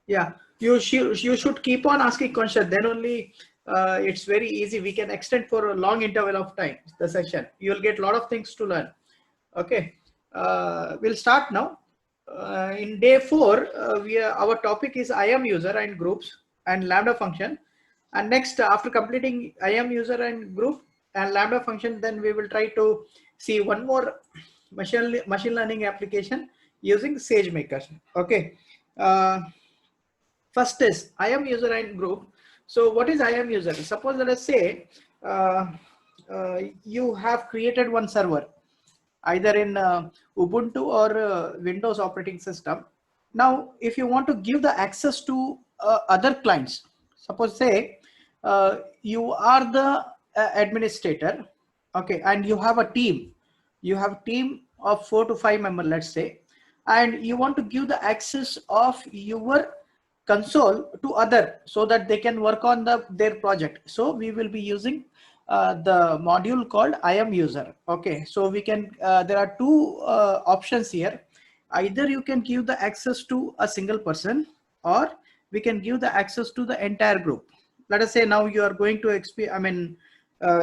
Yeah, you should keep on asking questions. Then only it's very easy. We can extend for a long interval of time the session. You'll get a lot of things to learn. Okay, we'll start now. In day 4, our topic is IAM user and groups and Lambda function. And next, after completing IAM user and group and Lambda function, then we will try to see one more machine learning application using SageMaker. Okay. First is IAM user and group. So what is IAM user? Suppose let us say you have created one server either in Ubuntu or Windows operating system. Now, if you want to give the access to other clients, suppose say you are the administrator, okay, and you have a team. You have a team of 4 to 5 members, let's say, and you want to give the access of your console to other so that they can work on their project. So we will be using the module called IAM user. Okay, so we can there are two options here. Either you can give the access to a single person, or we can give the access to the entire group. Let us say now you are going to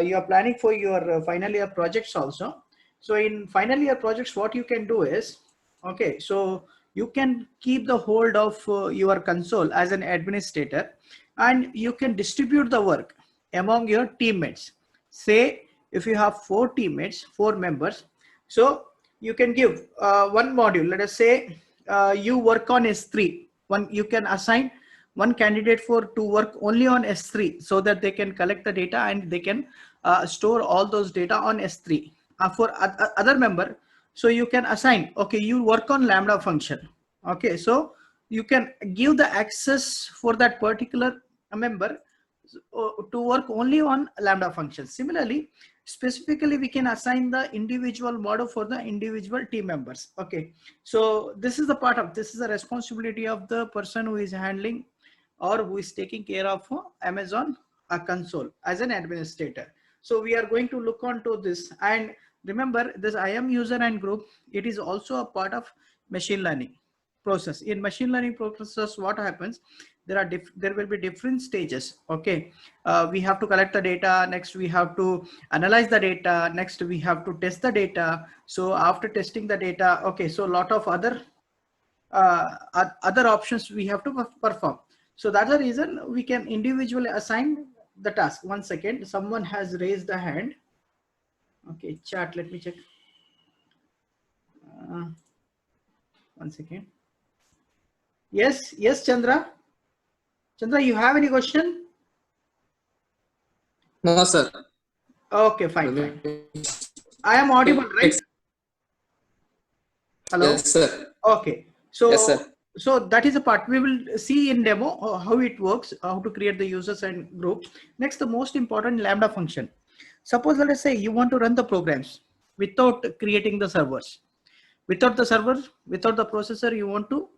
you are planning for your final year projects also. So in final year projects, what you can do is, okay, so you can keep the hold of your console as an administrator, and you can distribute the work among your teammates. Say if you have 4 teammates, 4 members, so you can give one module. Let us say you work on S3. One, you can assign one candidate to work only on S3 so that they can collect the data and they can store all those data on S3. For other member, so you can assign, okay, you work on Lambda function. Okay, so you can give the access for that particular member to work only on Lambda function. Similarly, specifically we can assign the individual model for the individual team members. Okay, so this is the responsibility of the person who is handling or who is taking care of Amazon console as an administrator. So we are going to look onto this, and remember this IAM user and group, it is also a part of machine learning process. In machine learning process, what happens, there will be different stages. Okay, we have to collect the data, next we have to analyze the data, next we have to test the data. So after testing the data, okay, so a lot of other options we have to perform. So that's the reason we can individually assign the task. One second, someone has raised a hand. Okay, chat, let me check. One second. Yes, Chandra, you have any question? No, sir. Okay, fine. I am audible, right? Hello? Yes, sir. Okay. So, yes, sir. So that is a part we will see in demo how it works, how to create the users and groups. Next, the most important, Lambda function. Suppose let us say you want to run the programs without creating the servers. Without the server, without the processor, you want to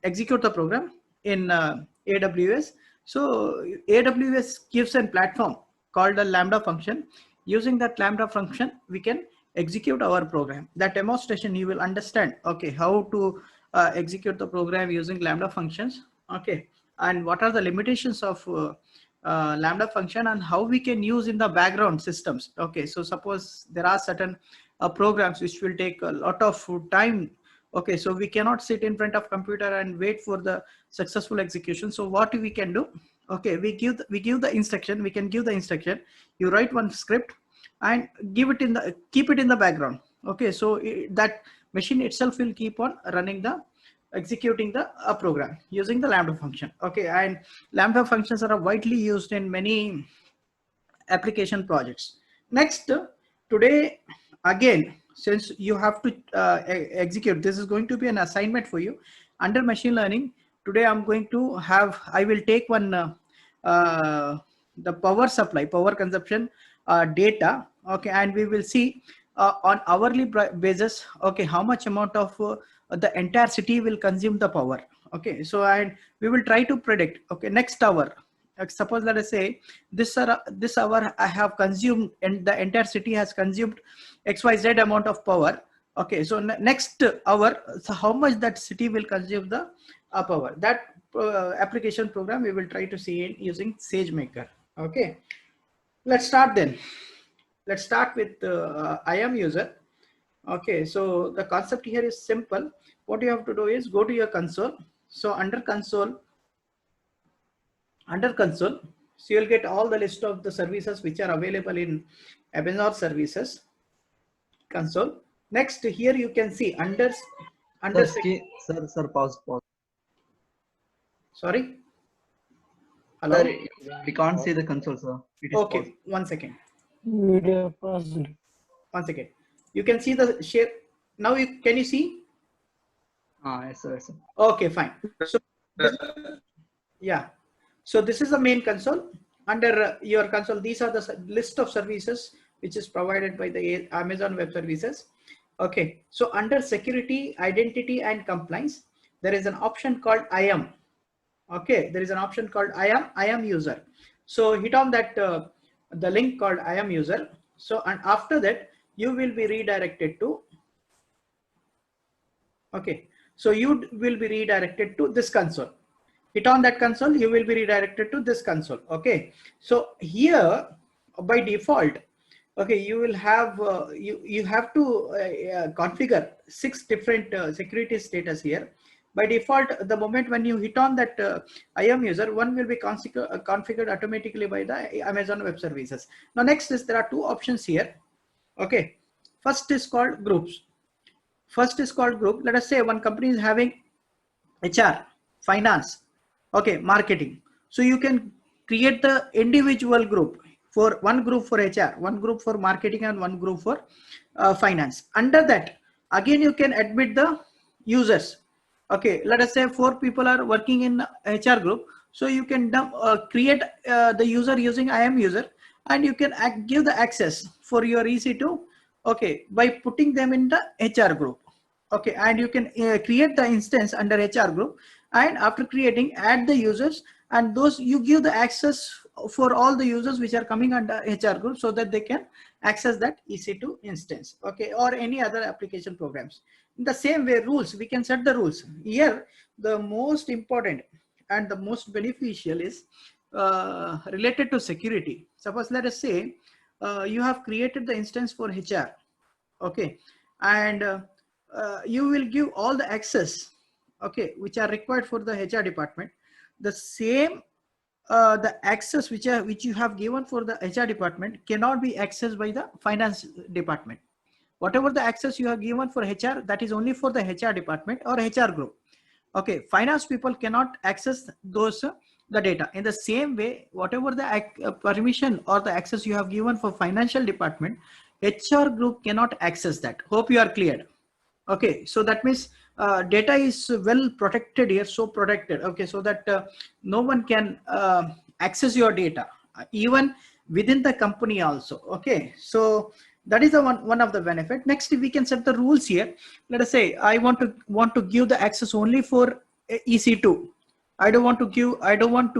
execute the program in AWS. So AWS gives a platform called a Lambda function. Using that Lambda function, we can execute our program. That demonstration you will understand, okay, how to execute the program using Lambda functions. Okay, and what are the limitations of Lambda function and how we can use in the background systems. Okay, so suppose there are certain programs which will take a lot of time. Okay, so we cannot sit in front of computer and wait for the successful execution. So what we can do, okay, we give the instruction. We can give the instruction. You write one script and keep it in the background. Okay, so that machine itself will keep on running executing the program using the Lambda function. Okay, and Lambda functions are widely used in many application projects. Next, today again, since you have to execute, this is going to be an assignment for you under machine learning. Today I will take one the power supply, power consumption data. Okay, and we will see on hourly basis, okay, how much amount of the entire city will consume the power. Okay, so and we will try to predict, okay, next hour, suppose let us say this hour I have consumed and the entire city has consumed XYZ amount of power. Okay, so next hour, so how much that city will consume the AppHour. That application program we will try to see in using SageMaker. Okay, let's start then. Let's start with IAM user. Okay, so the concept here is simple. What you have to do is go to your console. So under console, so you'll get all the list of the services which are available in Amazon services console. Next, here you can see under Sir, pause. Sorry. Hello. Sir, we can't see the console, sir. It is Okay, paused. 1 second. Video paused. 1 second. You can see the shape now. Can you see? Yes, sir. Yes, sir. Okay, fine. So yeah, so this is the main console. Under your console, these are the list of services which is provided by the Amazon Web Services. Okay, so under security, identity and compliance, there is an option called IAM. Okay, there is an option called IAM user. So hit on that the link called IAM user. So and after that you will be redirected to, okay, so you will be redirected to this console. Hit on that console, you will be redirected to this console. Okay, so here by default, okay, you will have you have to configure 6 different security status here. By default, the moment when you hit on that IAM user, one will be configured automatically by the Amazon Web Services. Now next is there are 2 options here. Okay, first is called groups. First is called group. Let us say one company is having HR, finance, okay, marketing. So you can create the individual group, for one group for HR, one group for marketing, and one group for finance. Under that, again you can admit the users. Okay, let us say 4 people are working in HR group. So you can create the user using IAM user, and you can give the access for your EC2, okay, by putting them in the HR group. Okay, and you can create the instance under HR group, and after creating, add the users, and those you give the access for all the users which are coming under HR group, so that they can access that EC2 instance, okay, or any other application programs. In the same way, rules, we can set the rules. Here the most important and the most beneficial is related to security. Suppose let us say you have created the instance for HR, okay, and you will give all the access, okay, which are required for the HR department. The same the access which you have given for the HR department cannot be accessed by the finance department. Whatever the access you have given for HR, that is only for the HR department or HR group. Okay, finance people cannot access those the data. In the same way, whatever the permission or the access you have given for financial department, HR group cannot access that. Hope you are clear. Okay, so that means data is well protected here, so protected, okay, so that no one can access your data, even within the company also. Okay, so that is the one of the benefit. Next, we can set the rules here. Let us say I want to give the access only for EC2. I don't want to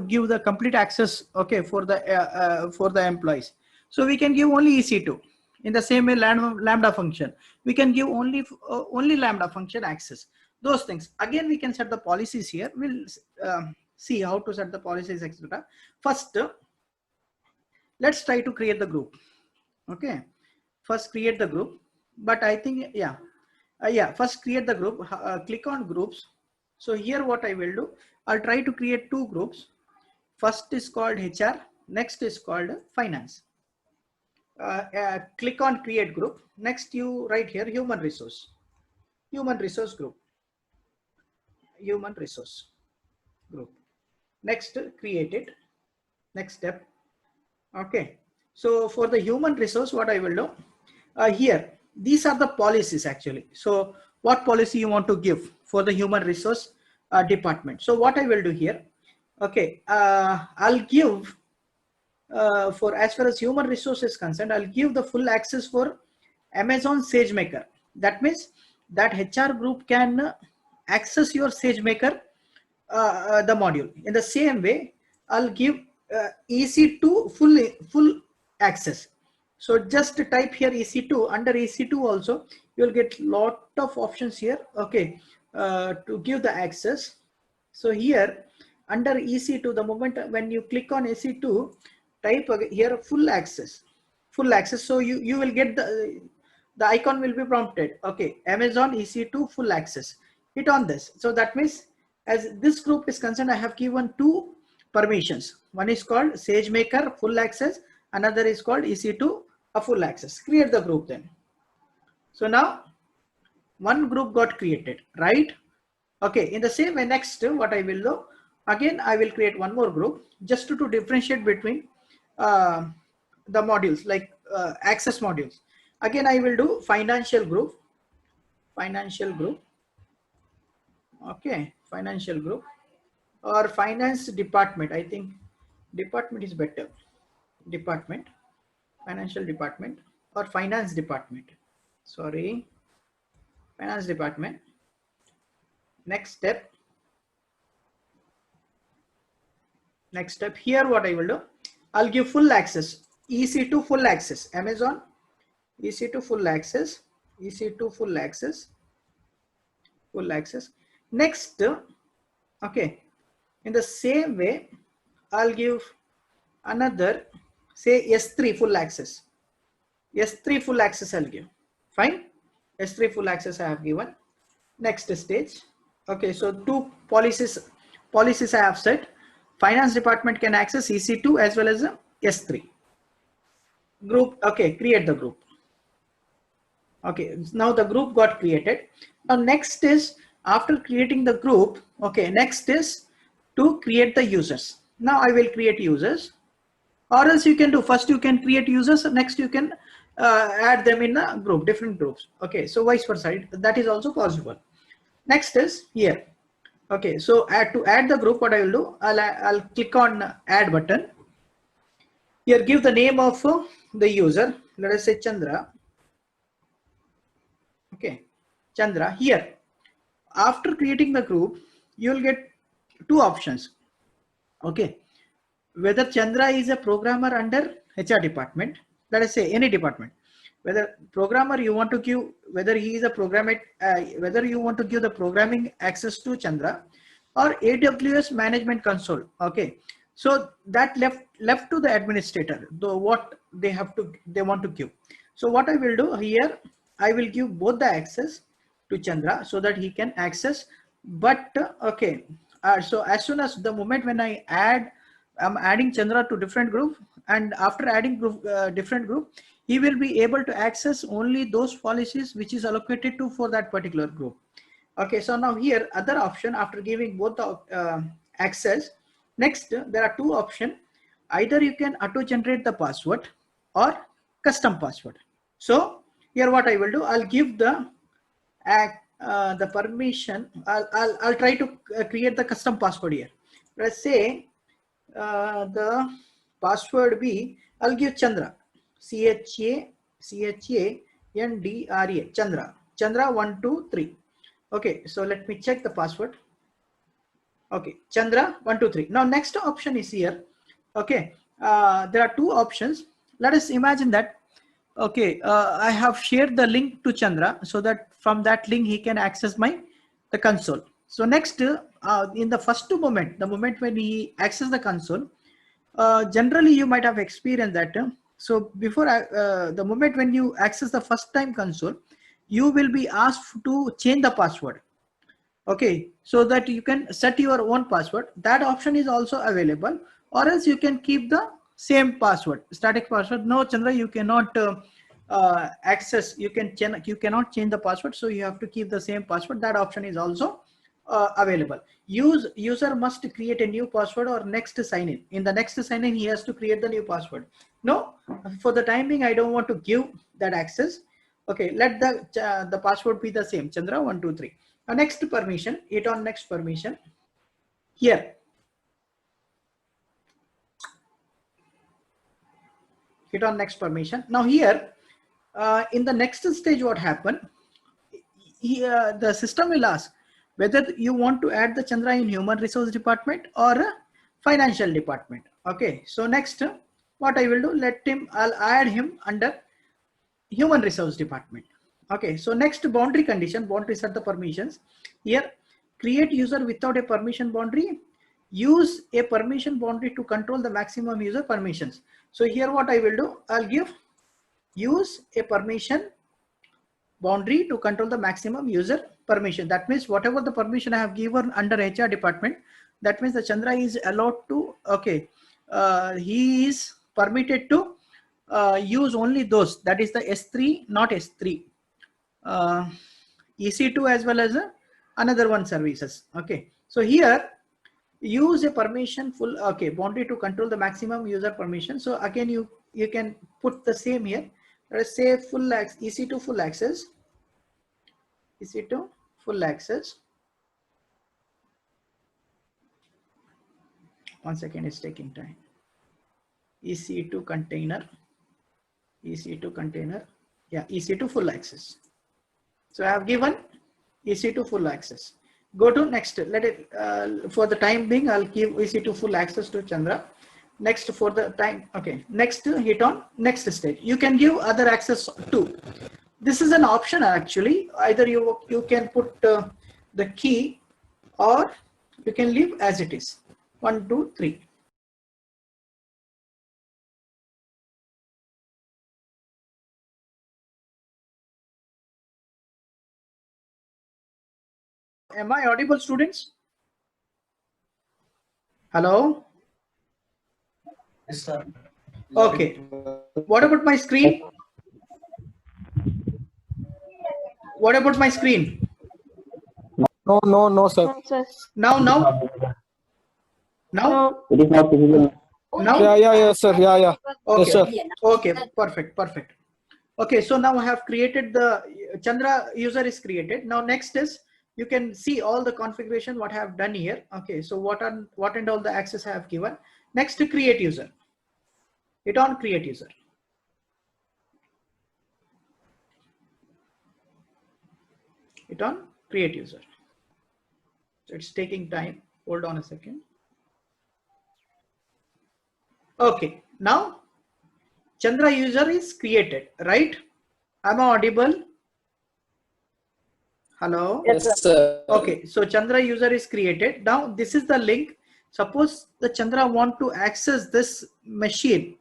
give the complete access, okay, for the employees. So we can give only EC2. In the same way, lambda function, we can give only lambda function access. Those things again we can set the policies here. We'll see how to set the policies, etc. First, let's try to create the group. Okay, first create the group, but I think first create the group. Click on groups. So here what I will do, I'll try to create 2 groups. First is called HR, next is called finance. Click on create group. Next, you write here human resource group, human resource group. Next, create it. Next step. Okay, so for the human resource, what I will do here, these are the policies actually. So what policy you want to give for the human resource department? So what I will do here, okay, I'll give for as far as human resources concerned, I'll give the full access for Amazon SageMaker. That means that HR group can access your SageMaker the module. In the same way, I'll give EC2 full access. So just type here EC2. Under EC2 also you will get lot of options here, okay, to give the access. So here under EC2, the moment when you click on EC2, type here full access, full access. So you will get the icon will be prompted. Okay, Amazon EC2 full access. Hit on this. So that means as this group is concerned, I have given two permissions. One is called SageMaker full access. Another is called EC2 a full access. Create the group then. So now one group got created, right? Okay, in the same way, next what I will do, again I will create one more group just to differentiate between the modules, like access modules. Again I will do financial group, okay, financial group, or finance department. I think department is better, department, financial department, or finance department, sorry, finance department. Next step here, what I will do, I'll give full access, EC2 full access, Amazon EC2 full access, EC2 full access, full access. Next, okay, in the same way I'll give another, say S3 full access, S3 full access I'll give. Fine, S3 full access I have given. Next stage, okay, so two policies I have set. Finance department can access EC2 as well as S3 group. Okay, create the group. Okay, now the group got created. Now next is, after creating the group, okay, next is to create the users. Now I will create users, or else you can do, first you can create users, next you can add them in a group, different groups. Okay, so vice versa, that is also possible. Next is here. Okay, so to add the group, what I will do, I'll click on add button. Here give the name of the user, let us say Chandra. Okay, Chandra. Here, after creating the group, you will get two options. Okay, whether Chandra is a programmer under HR department, let us say any department, whether programmer you want to give, whether he is a programmer, whether you want to give the programming access to Chandra, or AWS management console. Okay, so that left to the administrator, what they want to give. So what I will do here, I will give both the access to Chandra so that he can access. But okay, so as soon as the moment when I'm adding Chandra to different group, and after adding different group, he will be able to access only those policies which is allocated to for that particular group. Okay, so now here other option, after giving both the access, next there are two options. Either you can auto generate the password or custom password. So here what I will do, I'll give the permission. I'll try to create the custom password here. Let's say the password be, I'll give Chandra, CHANDRA, Chandra 1 2 3. Okay, so let me check the password. Okay, Chandra 1 2 3. Now next option is here. Okay, there are two options. Let us imagine that, okay, I have shared the link to Chandra so that from that link he can access the console. So next, in the first moment, the moment when he access the console, generally you might have experienced that. So before the moment when you access the first time console, you will be asked to change the password. Okay, so that you can set your own password. That option is also available, or else you can keep the same password, static password. No, Chandra, you cannot access. You cannot change the password, so you have to keep the same password. That option is also available. User must create a new password or next sign in. In the next sign in, he has to create the new password. No, for the time being, I don't want to give that access. Okay, let the password be the same, Chandra 1 2 3. Now next permission, hit on next permission. Here, hit on next permission. Now here, in the next stage, what happened? The system will ask whether you want to add the Chandra in human resource department or financial department. Okay, so next, what I will do, I'll add him under human resource department. Okay, so next boundary condition, boundary set the permissions. Here, create user without a permission boundary, use a permission boundary to control the maximum user permissions. So here what I will do, I'll give use a permission boundary to control the maximum user permission. That means whatever the permission I have given under HR department, that means the Chandra is allowed to, okay, he is permitted to use only those, that is the S3, not S3, EC2 as well as another one services. Okay, so here use a permission full, okay, boundary to control the maximum user permission. So again, you can put the same here. Let us say full access, EC2 full access, EC2 full access. One second, it's taking time. EC2 container, EC2 container, yeah, EC2 full access. So I have given EC2 full access. Go to next. Let it for the time being, I'll give EC2 full access to Chandra. Next for the time. Okay. Next, hit on next stage. You can give other access too. This is an option actually. Either you can put the key, or you can leave as it is. 1, 2, 3. Am I audible, students? Hello? Yes, sir. Okay. What about my screen? What about my screen? No, sir. No, sir. Now? No. It is not visible. Now? Yeah, sir. Yeah. Okay. Yes, sir. Okay. Perfect. Okay. So now I have created the Chandra user is created. Now next is you can see all the configuration what I have done here. Okay. So what and all the access I have given. Next to create user. Hit on create user. Hit on create user. So it's taking time. Hold on a second. Okay. Now Chandra user is created, right? Am I audible? Hello? Yes, sir. Okay, so Chandra user is created. Now this is the link. Suppose the Chandra want to access this machine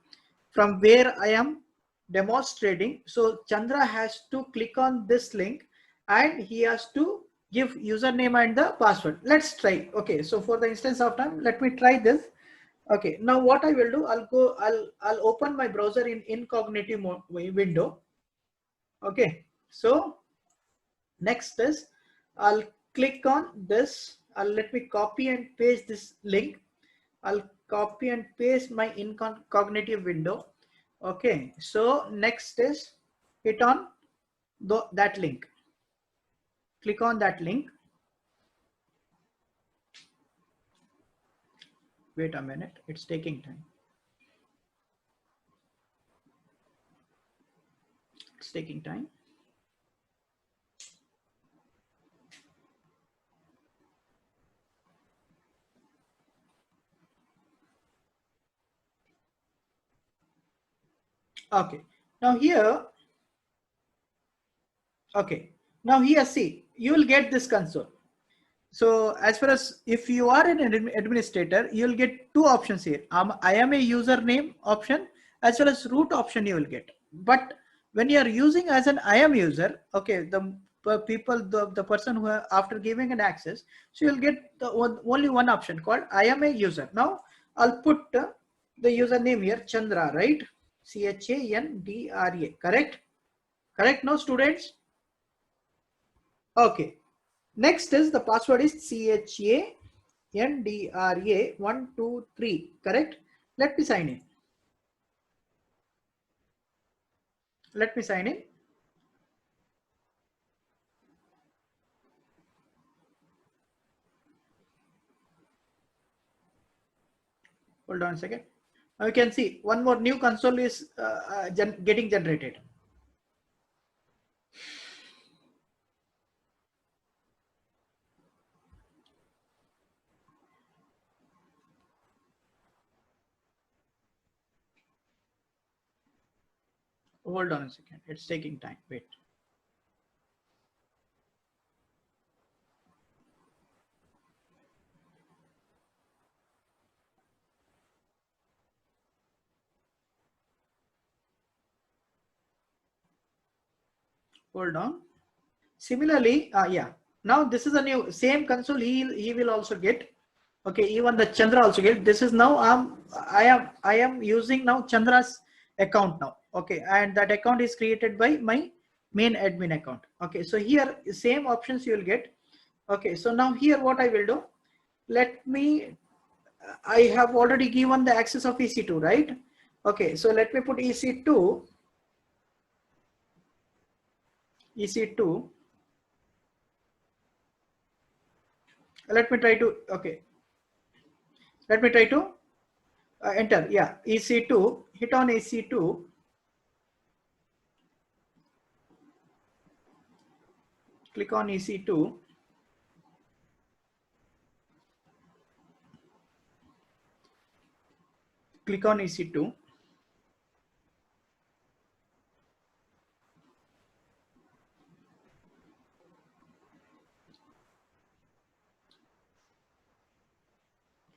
from where I am demonstrating. So Chandra has to click on this link and he has to give username and the password. Let's try. Okay, so for the instance of time, let me try this. Okay, now what I will do, I'll open my browser in incognito window. Okay, so next is I'll click on this. Let me copy and paste this link. I'll copy and paste my incognito window. Okay, so next is hit on that link. Click on that link. Wait a minute, it's taking time. It's taking time. Okay, now here, okay, now here see, you will get this console. So as far as if you are an administrator, you'll get two options here. I am a username option as well as root option you will get. But when you are using as an I am user, okay, the people, the person who after giving an access, so you'll get the only one option called I am a user. Now I'll put the username here, Chandra, right? Chandra, correct? Correct now, students? Okay. Next is the password is CHANDRA123, correct? Let me sign in. Let me sign in. Hold on a second. Now you can see one more new console is getting generated. Hold on a second. It's taking time. Wait. Hold on. Similarly, yeah. Now this is a new same console. He will also get. Okay, even the Chandra also get. This is now I am using now Chandra's account now. Okay, and that account is created by my main admin account. Okay, so here same options you will get. Okay, so now here what I will do, let me, I have already given the access of EC2, right? Okay, so let me put EC2, let me try to, okay, let me try to enter, yeah, EC2, hit on EC2, click on EC2, click on EC2,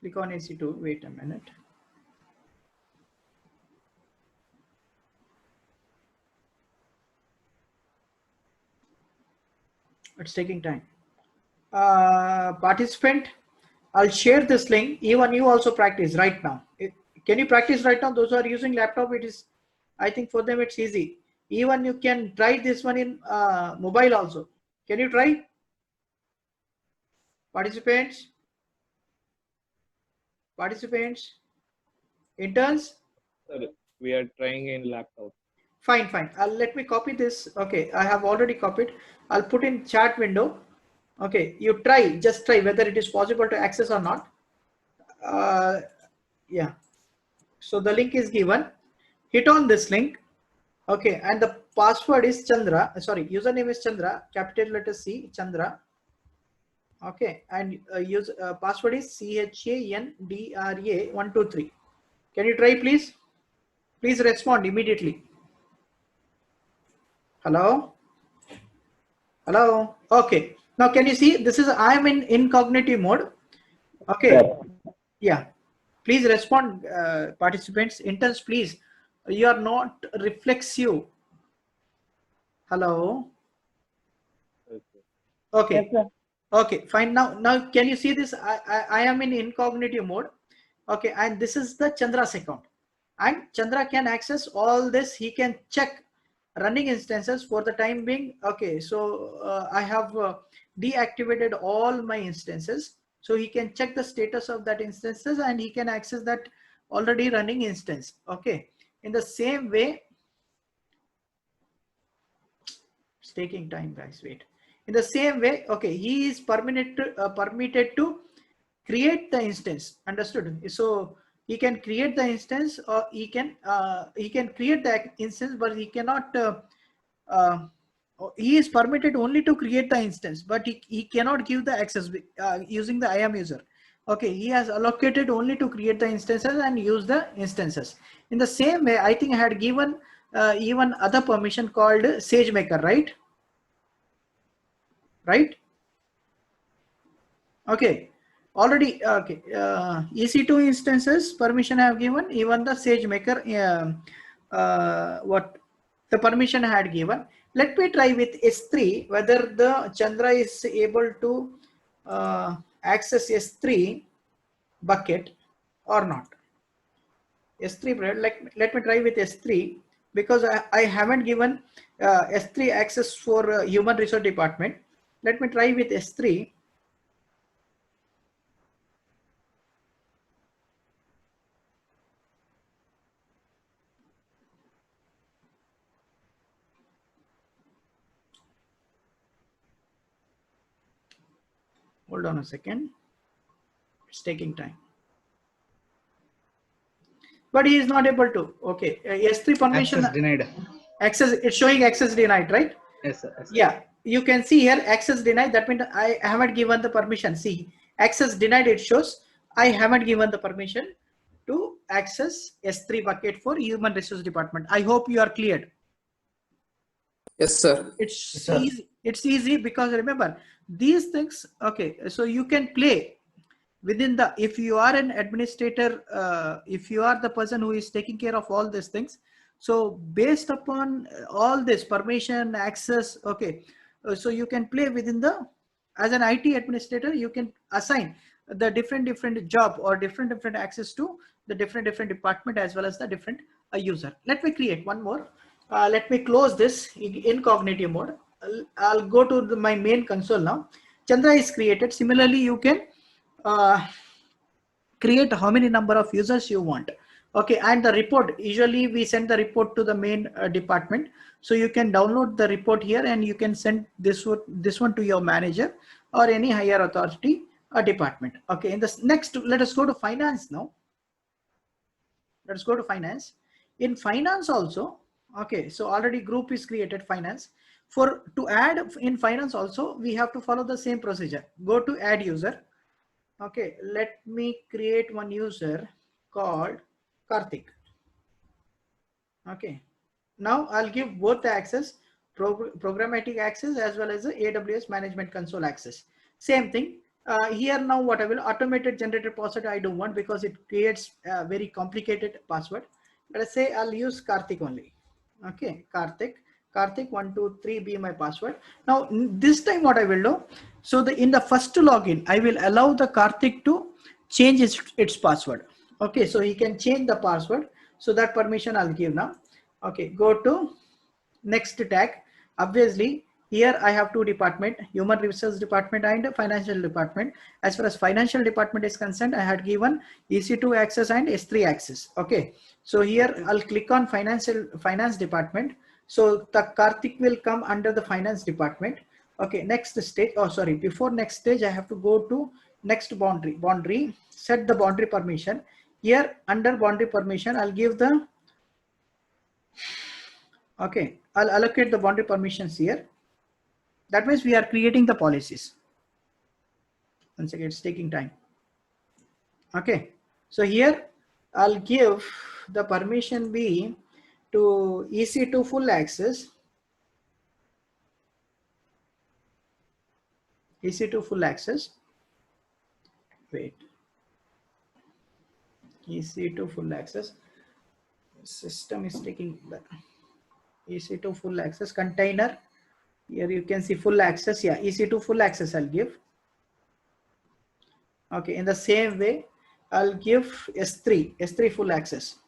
click on EC2, wait a minute. It's taking time. Participant, I'll share this link. Even you also practice right now. Can you practice right now? Those who are using laptop, it is, I think for them it's easy. Even you can try this one in mobile also. Can you try? Participants, interns. Sir, we are trying in laptop. Fine. Let me copy this. Okay, I have already copied. I'll put in chat window. Okay, you try, just try whether it is possible to access or not. Yeah, so the link is given. Hit on this link. Okay, and the password is Chandra. Sorry, username is Chandra, capital letter C, Chandra. Okay, and password is CHANDRA123. Can you try, please? Please respond immediately. Hello. Okay, now can you see this is, I am in incognito mode. Okay, yeah, please respond, participants. Interns, please, you are not reflexive. Hello. Okay. Yes, sir. Okay, fine. Now can you see this? I am in incognito mode. Okay, and this is the Chandra's account, and Chandra can access all this. He can check running instances for the time being. Okay, so I have deactivated all my instances, so he can check the status of that instances and he can access that already running instance. Okay, in the same way, it's taking time, guys, wait. In the same way, okay, he is permitted to create the instance. Understood? So he can create the instance, or he can create the instance, but he cannot. He is permitted only to create the instance, but he cannot give the access using the IAM user. Okay, he has allocated only to create the instances and use the instances. In the same way, I think I had given even other permission called SageMaker, right? Right? Okay, already, okay, EC2 instances permission I have given, even the SageMaker, what the permission I had given. Let me try with S3 whether the Chandra is able to access S3 bucket or not. S3, let me try with S3, because I haven't given S3 access for human resource department. Let me try with S3. Hold on a second. It's taking time. But he is not able to. Okay, S3 permission. Access denied. Access, it's showing access denied, right? Yes, sir. Yes, sir. Yeah, you can see here access denied. That means I haven't given the permission. See, access denied, it shows I haven't given the permission to access S3 bucket for human resource department. I hope you are cleared. Yes, sir. It's Yes, sir. easy. It's easy because remember these things. Okay, so you can play within the, if you are an administrator, if you are the person who is taking care of all these things, So based upon all this permission, access, okay, so you can play within the, as an IT administrator, you can assign the different job or different access to the different department as well as the different user. Let me create one more. Let me close this incognito mode. I'll go to my main console now. Chandra is created. Similarly, you can create how many number of users you want. Okay, and the report, usually we send the report to the main department, so you can download the report here and you can send this one to your manager or any higher authority department. Okay, in this next, let us go to finance now. Let's go to finance. In finance also, okay, so already group is created, finance. For to add in finance also, we have to follow the same procedure. Go to add user. Okay, let me create one user called Karthik. Okay, now I'll give both the access, programmatic access as well as the AWS management console access. Same thing. Here now what I will, automated generated password I don't want because it creates a very complicated password. Let us say I'll use Karthik only. Okay, Karthik 123 be my password. Now this time what I will do, so in the first login I will allow the Karthik to change its password. Okay, so he can change the password, so that permission I'll give now. Okay, go to next tag. Obviously here I have two department, human resource department and financial department. As far as financial department is concerned, I had given EC2 access and S3 access. Okay, so here I'll click on finance department, so the Karthik will come under the finance department. Okay, next stage, oh sorry, before next stage I have to go to next boundary, set the boundary permission. Here under boundary permission I'll give the, okay, I'll allocate the boundary permissions here. That means we are creating the policies. Once again, it's taking time. Okay, so here I'll give the permission B to EC2 full access. EC2 full access. Wait. EC2 full access. System is taking the EC2 full access container. Here you can see full access. Yeah, EC2 full access I'll give. Okay, in the same way, I'll give S3 full access.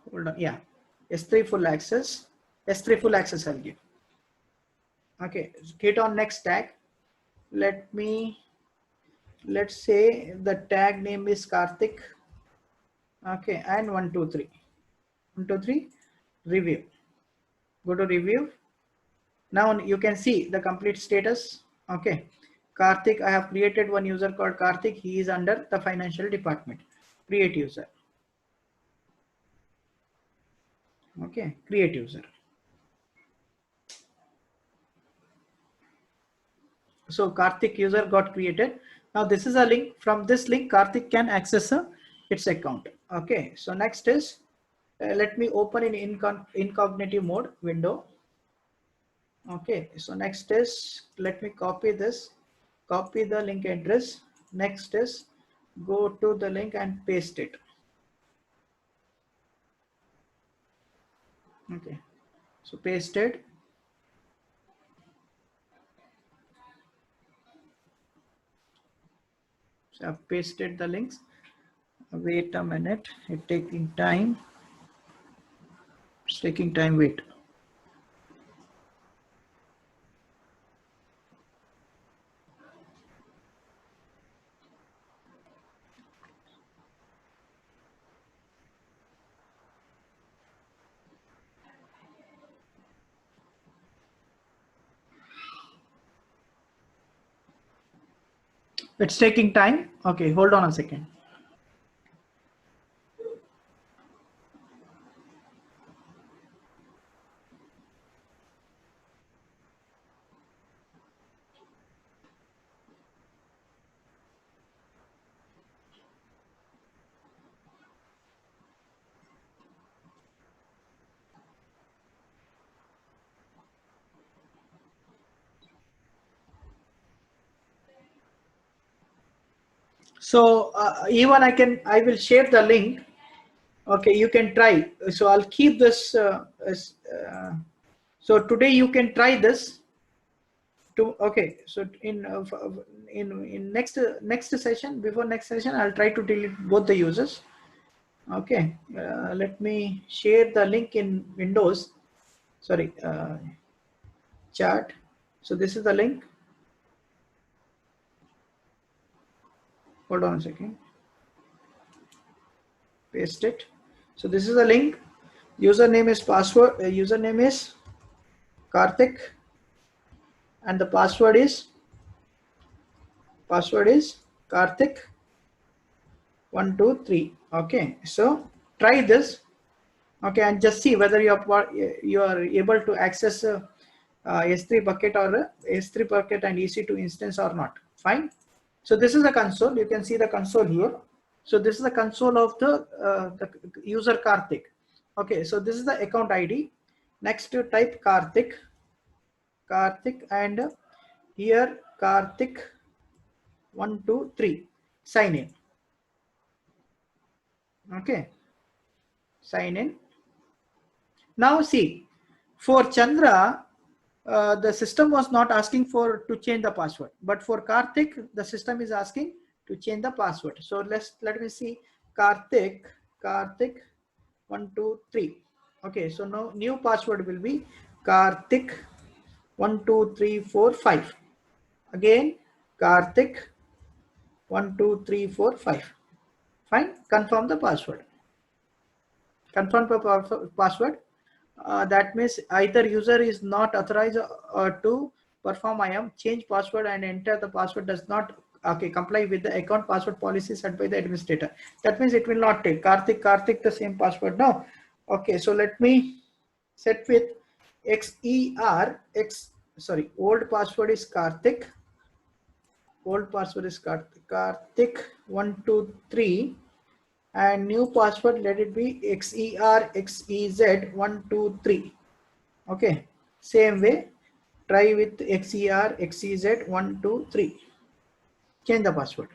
Hold on, yeah, S3 full access. S3 full access I'll give. Okay, hit on next tag. Let's say the tag name is Karthik. Okay, and 123. 123, review. Go to review. Now you can see the complete status. Okay, Karthik, I have created one user called Karthik. He is under the financial department. Create user. Okay, create user. So Karthik user got created. Now this is a link. From this link, Karthik can access its account. Okay, so next is, let me open in incognito mode window. Okay, so next is, let me copy this, copy the link address. Next is, go to the link and paste it. Okay, so paste it. So I've pasted the links. Wait a minute, it's taking time. It's taking time, wait. It's taking time. Okay, hold on a second. So even I will share the link. Okay, you can try. So I'll keep this. So today you can try this. Okay, so in next session, before next session, I'll try to delete both the users. Okay, let me share the link in Windows. Sorry, chat. So this is the link. Hold on a second. Paste it. So this is the link. Username is password. Username is Karthik, and the password is Karthik 123. Okay, so try this. Okay, and just see whether you are able to access S3 bucket or S3 bucket and EC2 instance or not. Fine. So this is the console. You can see the console here. So this is the console of the user Karthik. Okay, so this is the account ID. Next, you type Karthik, and here Karthik 123. Sign in. Okay, sign in. Now see, for Chandra, the system was not asking to change the password, but for Karthik, the system is asking to change the password. So let me see, Karthik 123. Okay, so now new password will be Karthik 12345. Again, Karthik 12345. Fine. Confirm the password. Confirm the password. That means either user is not authorized to perform IAM, change password and enter the password does not comply with the account password policy set by the administrator. That means it will not take Karthik the same password now. Okay, so let me set with old password is Karthik. Old password is Karthik 123. And new password, let it be XER123. Okay, same way, try with XER123. Change the password.